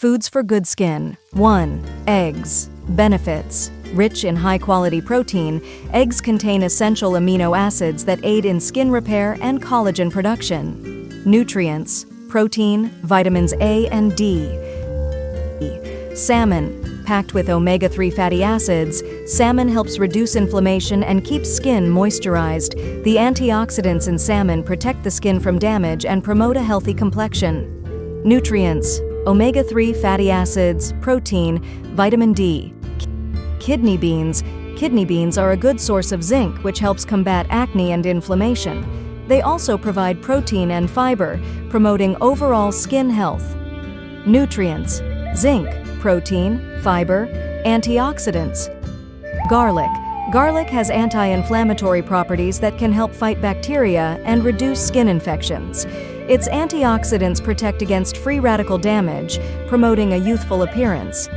Foods for good skin. 1. Eggs. Benefits. Rich in high-quality protein, eggs contain essential amino acids that aid in skin repair and collagen production. Nutrients. Protein, vitamins A and D. Salmon. Packed with omega-3 fatty acids, salmon helps reduce inflammation and keeps skin moisturized. The antioxidants in salmon protect the skin from damage and promote a healthy complexion. Nutrients. Omega-3 fatty acids, protein, vitamin D. Kidney beans. Kidney beans are a good source of zinc, which helps combat acne and inflammation. They also provide protein and fiber, promoting overall skin health. Nutrients. Zinc, protein, fiber, antioxidants. Garlic. Garlic has anti-inflammatory properties that can help fight bacteria and reduce skin infections. Its antioxidants protect against free radical damage, promoting a youthful appearance.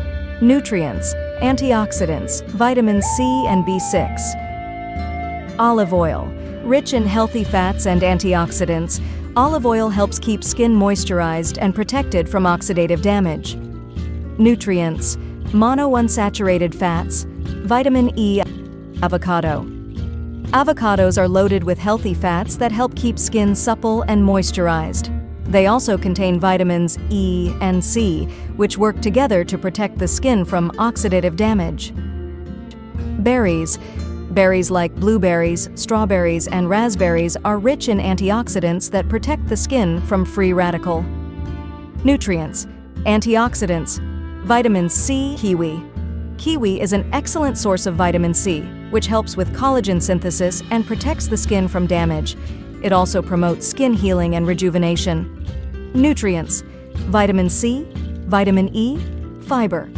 Nutrients. Antioxidants, vitamins C and B6. Olive oil. Rich in healthy fats and antioxidants, olive oil helps keep skin moisturized and protected from oxidative damage. Nutrients. Monounsaturated fats, vitamin E. Avocado. Avocados are loaded with healthy fats that help keep skin supple and moisturized. They also contain vitamins E and C, which work together to protect the skin from oxidative damage. Berries. Berries like blueberries, strawberries, and raspberries are rich in antioxidants that protect the skin from free radical. Nutrients. Antioxidants. Vitamin C. Kiwi. Kiwi is an excellent source of vitamin C, which helps with collagen synthesis and protects the skin from damage. It also promotes skin healing and rejuvenation. Nutrients. Vitamin C, vitamin E, fiber.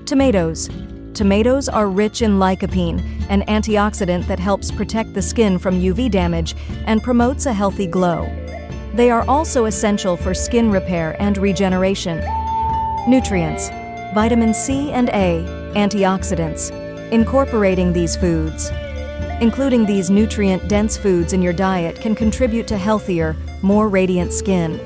Tomatoes. Tomatoes are rich in lycopene, an antioxidant that helps protect the skin from UV damage and promotes a healthy glow. They are also essential for skin repair and regeneration. Nutrients. Vitamin C and A, antioxidants. Incorporating these foods. Including these nutrient-dense foods in your diet can contribute to healthier, more radiant skin.